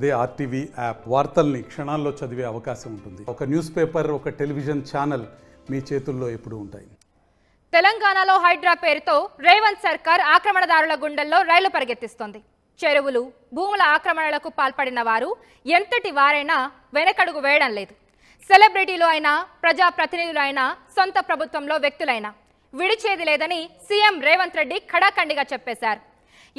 అదే RTV app వార్తల్ని క్షణాల్లో చదివే అవకాశం ఉంటుంది. ఒక న్యూస్ పేపర్, ఒక టెలివిజన్ ఛానల్ మీ చేతుల్లో ఎప్పుడూ ఉంటాయి. తెలంగాణలో హైడ్రా పేరుతో రేవంత్ సర్కార్ ఆక్రమణదారుల గుండెల్లో రైలు పరిగెత్తిస్తోంది. చెరువులు, భూముల ఆక్రమణలకు పాల్పడిన వారు ఎంతటి వారైనా వెనకడుగు వేయడం లేదు. సెలబ్రిటీలు అయినా, ప్రజాప్రతినిధులు అయినా, సొంత ప్రభుత్వంలో వ్యక్తులైనా విడిచేది లేదని సీఎం రేవంత్ రెడ్డి ఖడాఖండిగా చెప్పేశారు.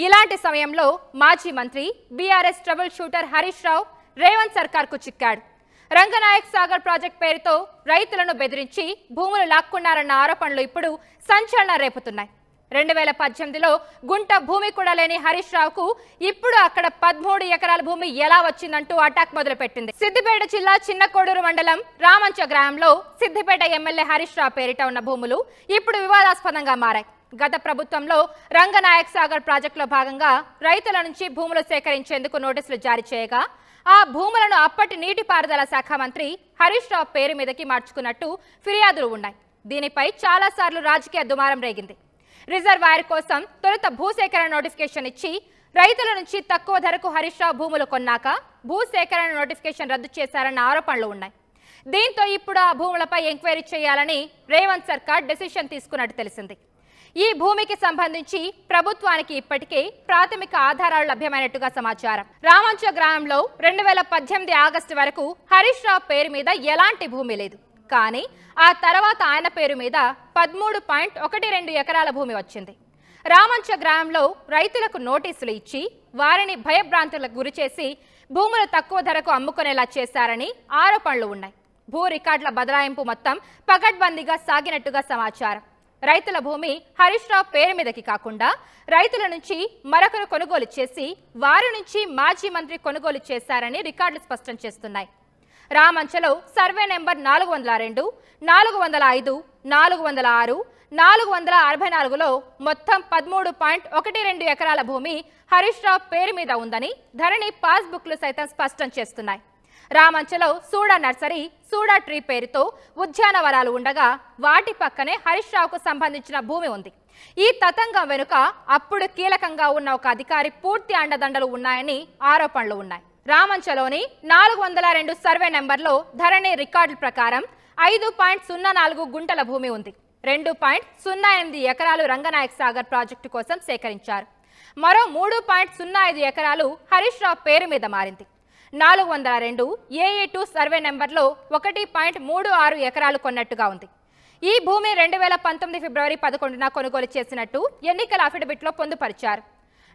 ఇలాంటి సమయంలో మాజీ మంత్రి BRS trouble shooter Harish Rao Revanth సర్కార్కు చిక్కాడు. Ranganayak Sagar project పేరుతో రైతులను బెదిరించి భూములు లాక్కున్నారన్న ఆరోపణలు ఇప్పుడు సంచలనం రేపుతున్నాయి. 2018లో గుంట భూమి కూడా లేని హరీష్ రావుకు ఇప్పుడు అక్కడ 13 ఎకరాల భూమి ఎలా వచ్చిందంటూ అటాక్ మొదలుపెట్టింది. సిద్దిపేట జిల్లా చిన్నకోడూరు మండలం రామంచ గ్రామంలో సిద్దిపేట ఎమ్మెల్యే హరీష్ రావు పేరిట ఉన్న భూములు ఇప్పుడు వివాదాస్పదంగా మారాయి. గత ప్రభుత్వంలో రంగనాయక్ సాగర్ ప్రాజెక్టులో భాగంగా రైతుల నుంచి భూములు సేకరించేందుకు నోటీసులు జారీ చేయగా ఆ భూములను అప్పటి నీటిపారుదల శాఖ మంత్రి హరీష్ రావు పేరు మీదకి మార్చుకున్నట్టు ఫిర్యాదులు ఉన్నాయి. దీనిపై చాలాసార్లు రాజకీయ దుమారం రేగింది. రిజర్వాయర్ కోసం తొలుత భూసేకరణ నోటిఫికేషన్ ఇచ్చి రైతుల నుంచి తక్కువ ధరకు హరీష్ రావు భూములు కొన్నాక భూసేకరణ నోటిఫికేషన్ రద్దు చేశారన్న ఆరోపణలు ఉన్నాయి. దీంతో ఇప్పుడు ఆ భూములపై ఎంక్వైరీ చేయాలని రేవంత్ సర్కార్ డెసిషన్ తీసుకున్నట్టు తెలిసింది. ఈ భూమికి సంబంధించి ప్రభుత్వానికి ఇప్పటికే ప్రాథమిక ఆధారాలు లభ్యమైనట్టుగా సమాచారం. రామంచ గ్రామంలో 2018 ఆగస్టు వరకు హరీష్ రావు పేరు మీద ఎలాంటి భూమి లేదు. కానీ ఆ తర్వాత ఆయన పేరు మీద 13.12 ఎకరాల భూమి వచ్చింది. రామంచ గ్రామంలో రైతులకు నోటీసులు ఇచ్చి వారిని భయభ్రాంతులకు గురిచేసి భూములు తక్కువ ధరకు అమ్ముకునేలా చేశారని ఆరోపణలు ఉన్నాయి. భూ రికార్డుల బదలాయింపు మొత్తం పకడ్బందీగా సాగినట్టుగా సమాచారం. రైతుల భూమి హరీష్ రావు పేరు మీదకి కాకుండా రైతుల నుంచి మరొకరు కొనుగోలు చేసి వారి నుంచి మాజీ మంత్రి కొనుగోలు చేశారని రికార్డులు స్పష్టం చేస్తున్నాయి. రామంచలో సర్వే నెంబర్ 402, 405, 406, 464లో మొత్తం 13.12 ఎకరాల భూమి హరీష్ రావు పేరు మీద ఉందని ధరణి పాస్బుక్లు సైతం స్పష్టం చేస్తున్నాయి. రామంచలో సూడా నర్సరీ, సూడా ట్రీ పేరుతో ఉద్యానవనాలు ఉండగా వాటి పక్కనే హరీష్ రావుకు సంబంధించిన భూమి ఉంది. ఈ తతంగం వెనుక అప్పుడు కీలకంగా ఉన్న ఒక అధికారి పూర్తి అండదండలు ఉన్నాయని ఆరోపణలు ఉన్నాయి. రామంచలోని 402 సర్వే నెంబర్లో ధరణి రికార్డుల ప్రకారం 5.04 గుంటల భూమి ఉంది. 2.08 ఎకరాలు రంగనాయక్ సాగర్ ప్రాజెక్టు కోసం సేకరించారు. మరో 3.05 ఎకరాలు హరీష్ రావు పేరు మీద మారింది. 402 AA2 సర్వే నెంబర్లో 1.36 ఎకరాలు కొన్నట్టుగా ఉంది. ఈ భూమి 2019 ఫిబ్రవరి 11న కొనుగోలు చేసినట్టు ఎన్నికల అఫిడవిట్లో పొందుపరిచారు.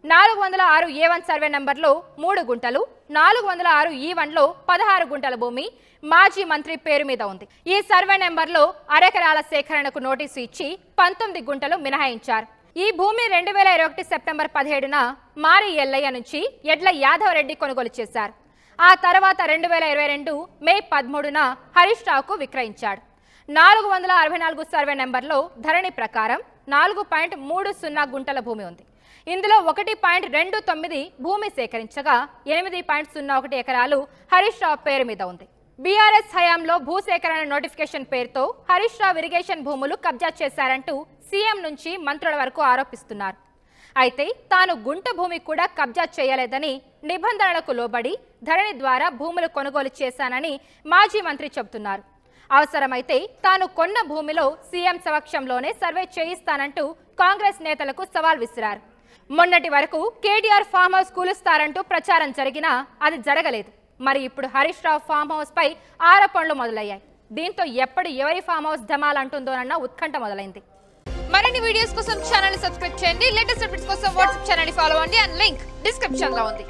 406 A1 సర్వే నెంబర్లో 3 గుంటలు, 406 E1లో 16 గుంటల భూమి మాజీ మంత్రి పేరు మీద ఉంది. ఈ సర్వే నెంబర్లో అరెకరాల సేకరణకు నోటీసు ఇచ్చి 19 గుంటలు మినహాయించారు. ఈ భూమి 2021 సెప్టెంబర్ 17న మారి ఎల్లయ్య నుంచి ఎడ్ల యాదవ్ రెడ్డి కొనుగోలు చేశారు. ఆ తర్వాత 2022 మే 13న హరీష్ రావుకు విక్రయించాడు. 464 సర్వే నెంబర్లో ధరణి ప్రకారం 4.30 గుంటల భూమి ఉంది. ఇందులో 1.29 భూమి సేకరించగా 8.01 ఎకరాలు హరీష్ రావు పేరు మీద ఉంది. బీఆర్ఎస్ హయాంలో భూసేకరణ నోటిఫికేషన్ పేరుతో హరీష్ రావు ఇరిగేషన్ భూములు కబ్జా చేశారంటూ సీఎం నుంచి మంత్రుల వరకు ఆరోపిస్తున్నారు. అయితే తాను గుంట భూమి కూడా కబ్జా చేయలేదని, నిబంధనలకు లోబడి ధరణి ద్వారా భూములు కొనుగోలు చేశానని మాజీ మంత్రి చెబుతున్నారు. అవసరమైతే తాను కొన్న భూమిలో సీఎం సమక్షంలోనే సర్వే చేయిస్తానంటూ కాంగ్రెస్ నేతలకు సవాల్ విసిరారు. మొన్నటి వరకు కేటీఆర్ ఫామ్ హౌస్ కూలుస్తారంటూ ప్రచారం జరిగినా అది జరగలేదు. మరి ఇప్పుడు హరీష్ రావు ఫామ్ హౌస్ పై ఆరోపణలు మొదలయ్యాయి. దీంతో ఎప్పుడు ఎవరి ఫామ్ హౌస్ ధమాలంటుందోనన్న ఉత్కంఠ మొదలైంది. మరిన్ని వీడియోస్ కోసం ఛానల్ ని సబ్స్క్రైబ్ చేయండి. లేటెస్ట్ అప్డేట్స్ కోసం వాట్సాప్ ఛానల్ ని ఫాలో అవ్వండి. అండ్ లింక్ డిస్క్రిప్షన్ లో ఉంది.